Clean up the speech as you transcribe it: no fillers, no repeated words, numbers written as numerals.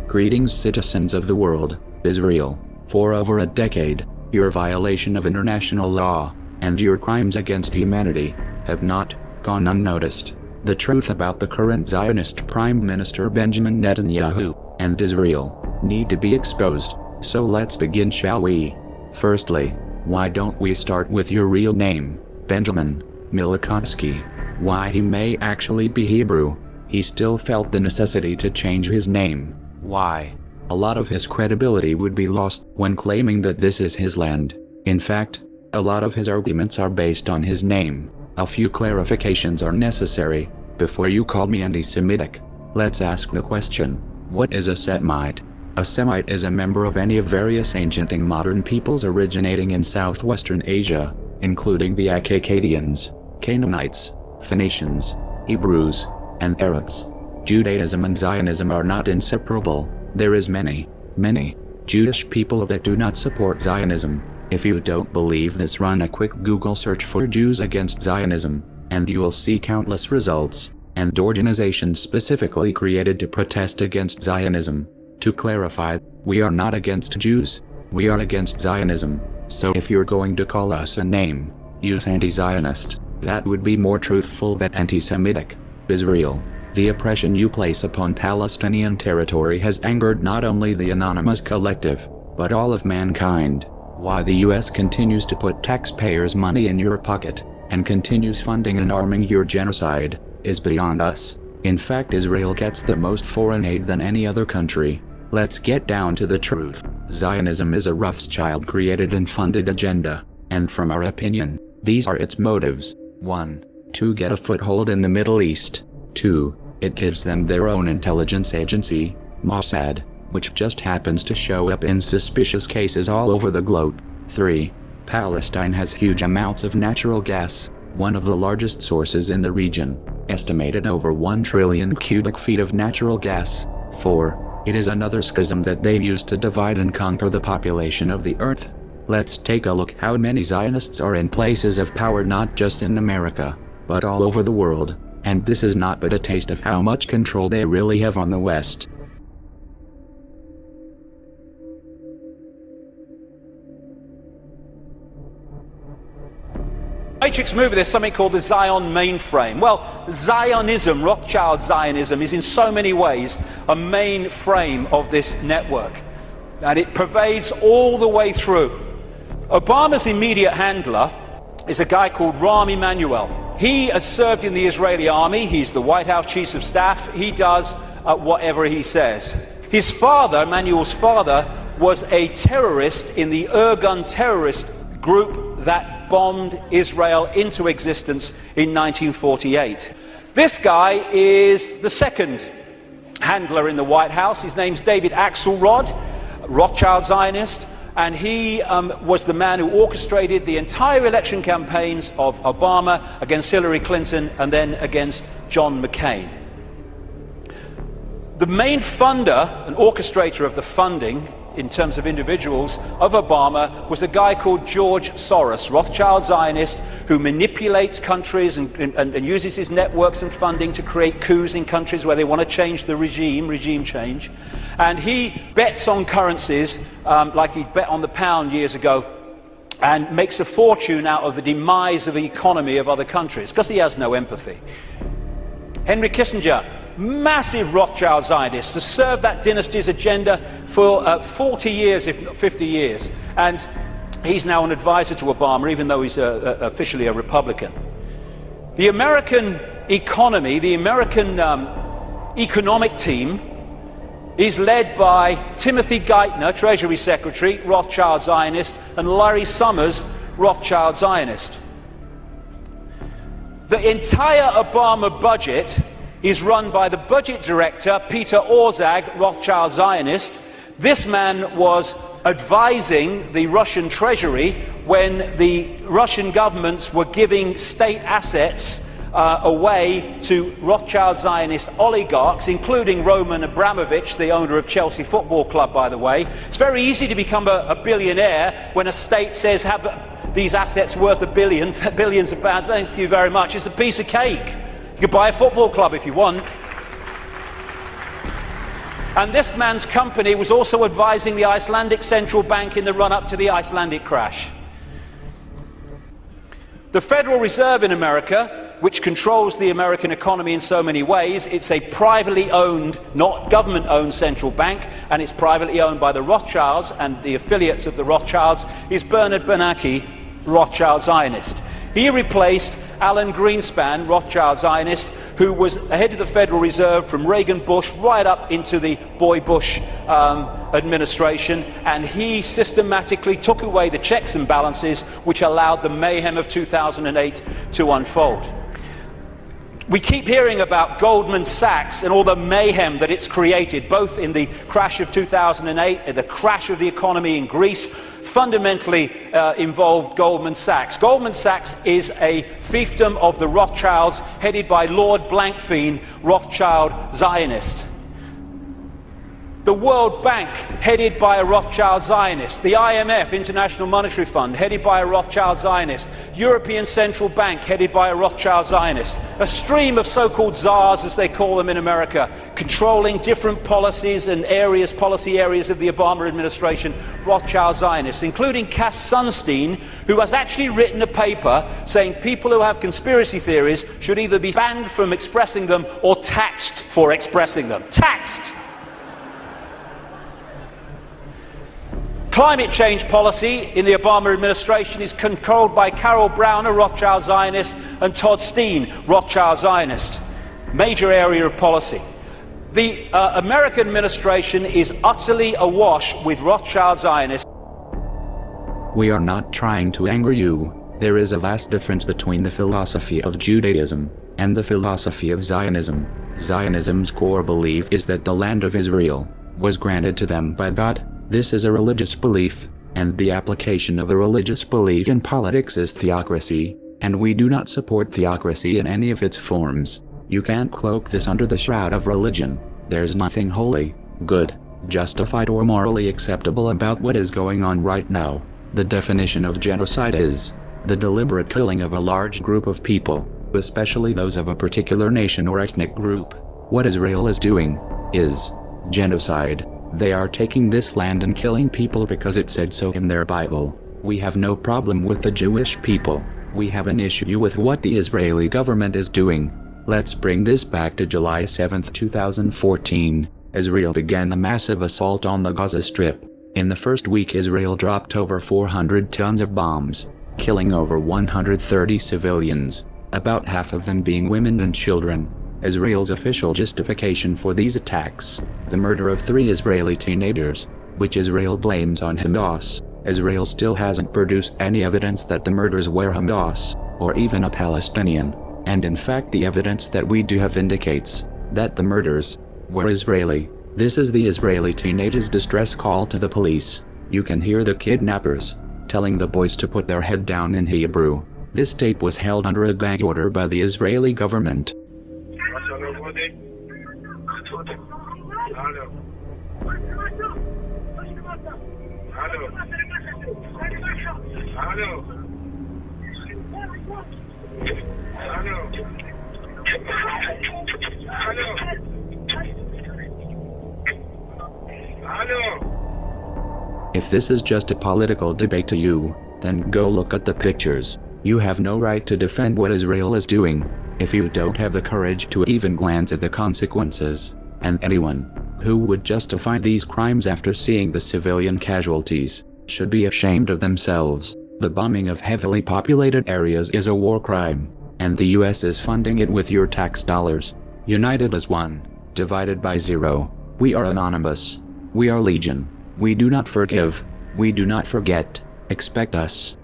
Greetings, citizens of the world. Israel, for over a decade, your violation of international law, and your crimes against humanity, have not gone unnoticed. The truth about the current Zionist Prime Minister Benjamin Netanyahu, and Israel, need to be exposed, so let's begin, shall we? Firstly, why don't we start with your real name, Benjamin Milikoski? Why he may actually be Hebrew, he still felt the necessity to change his name. Why? A lot of his credibility would be lost when claiming that this is his land. In fact, a lot of his arguments are based on his name. A few clarifications are necessary before you call me anti-Semitic. Let's ask the question, what is a Semite? A Semite is a member of any of various ancient and modern peoples originating in southwestern Asia, including the Akkadians, Canaanites, Phoenicians, Hebrews, and Arabs. Judaism and Zionism are not inseparable. There is many Jewish people that do not support Zionism. If you don't believe this, run a quick Google search for Jews against Zionism, and you will see countless results, and organizations specifically created to protest against Zionism. To clarify, we are not against Jews, we are against Zionism. So if you're going to call us a name, use anti-Zionist. That would be more truthful than anti-Semitic. Israel, the oppression you place upon Palestinian territory has angered not only the anonymous collective, but all of mankind. Why the US continues to put taxpayers' money in your pocket, and continues funding and arming your genocide, is beyond us. In fact, Israel gets the most foreign aid than any other country. Let's get down to the truth. Zionism is a Rothschild-created and funded agenda, and from our opinion, these are its motives. 1. To get a foothold in the Middle East. 2. It gives them their own intelligence agency, Mossad, which just happens to show up in suspicious cases all over the globe. 3. Palestine has huge amounts of natural gas, one of the largest sources in the region, estimated over 1 trillion cubic feet of natural gas. 4. It is another schism that they use to divide and conquer the population of the earth. Let's take a look how many Zionists are in places of power, not just in America, but all over the world, and this is not but a taste of how much control they really have on the West. Matrix movie, there's something called the Zion mainframe. Well, Zionism, Rothschild Zionism, is in so many ways a mainframe of this network, and it pervades all the way through. Obama's immediate handler is a guy called Rahm Emanuel. He has served in the Israeli army, he's the White House Chief of Staff, he does whatever he says. His father, Emanuel's father, was a terrorist in the Irgun terrorist group that bombed Israel into existence in 1948. This guy is the second handler in the White House. His name's David Axelrod, Rothschild Zionist, and he was the man who orchestrated the entire election campaigns of Obama against Hillary Clinton and then against John McCain. The main funder and orchestrator of the funding in terms of individuals of Obama was a guy called George Soros, Rothschild Zionist, who manipulates countries and uses his networks and funding to create coups in countries where they want to change the regime change. And he bets on currencies like he bet on the pound years ago, and makes a fortune out of the demise of the economy of other countries because he has no empathy. Henry Kissinger, massive Rothschild Zionist, has served that dynasty's agenda for 40 years, if not 50 years, and he's now an advisor to Obama, even though he's officially a Republican. The American economy, the American economic team, is led by Timothy Geithner, Treasury Secretary, Rothschild Zionist, and Larry Summers, Rothschild Zionist. The entire Obama budget is run by the budget director, Peter Orszag, Rothschild Zionist. This man was advising the Russian treasury when the Russian governments were giving state assets away to Rothschild Zionist oligarchs, including Roman Abramovich, the owner of Chelsea Football Club, by the way. It's very easy to become a billionaire when a state says, have these assets worth $1 billion, billions of pounds, thank you very much. It's a piece of cake. You could buy a football club if you want. And this man's company was also advising the Icelandic central bank in the run-up to the Icelandic crash. The Federal Reserve in America, which controls the American economy in so many ways, it's a privately owned, not government-owned central bank, and it's privately owned by the Rothschilds and the affiliates of the Rothschilds, is Bernard Bernanke, Rothschild Zionist. He replaced Alan Greenspan, Rothschild Zionist, who was head of the Federal Reserve from Reagan Bush right up into the Boy Bush administration, and he systematically took away the checks and balances which allowed the mayhem of 2008 to unfold. We keep hearing about Goldman Sachs and all the mayhem that it's created, both in the crash of 2008 and the crash of the economy in Greece, fundamentally involved Goldman Sachs. Goldman Sachs is a fiefdom of the Rothschilds, headed by Lord Blankfein, Rothschild Zionist. The World Bank, headed by a Rothschild Zionist. The IMF, International Monetary Fund, headed by a Rothschild Zionist. European Central Bank, headed by a Rothschild Zionist. A stream of so-called czars, as they call them in America, controlling different policies and areas, policy areas of the Obama administration, Rothschild Zionists, including Cass Sunstein, who has actually written a paper saying people who have conspiracy theories should either be banned from expressing them or taxed for expressing them. Taxed! Climate change policy in the Obama administration is controlled by Carol Brown, a Rothschild Zionist, and Todd Steen, Rothschild Zionist. Major area of policy. The American administration is utterly awash with Rothschild Zionists. We are not trying to anger you. There is a vast difference between the philosophy of Judaism and the philosophy of Zionism. Zionism's core belief is that the land of Israel was granted to them by God. This is a religious belief, and the application of a religious belief in politics is theocracy, and we do not support theocracy in any of its forms. You can't cloak this under the shroud of religion. There's nothing holy, good, justified or morally acceptable about what is going on right now. The definition of genocide is the deliberate killing of a large group of people, especially those of a particular nation or ethnic group. What Israel is doing is genocide. They are taking this land and killing people because it said so in their Bible. We have no problem with the Jewish people. We have an issue with what the Israeli government is doing. Let's bring this back to July 7, 2014. Israel began a massive assault on the Gaza Strip. In the first week, Israel dropped over 400 tons of bombs, killing over 130 civilians, about half of them being women and children. Israel's official justification for these attacks, the murder of 3 Israeli teenagers, which Israel blames on Hamas. Israel still hasn't produced any evidence that the murders were Hamas, or even a Palestinian, and in fact the evidence that we do have indicates that the murders were Israeli. This is the Israeli teenagers' distress call to the police. You can hear the kidnappers telling the boys to put their head down in Hebrew. This tape was held under a gag order by the Israeli government. If this is just a political debate to you, then go look at the pictures. You have no right to defend what Israel is doing, if you don't have the courage to even glance at the consequences. And anyone who would justify these crimes after seeing the civilian casualties should be ashamed of themselves. The bombing of heavily populated areas is a war crime, and the US is funding it with your tax dollars. United as one, divided by zero. We are anonymous. We are legion. We do not forgive. We do not forget. Expect us.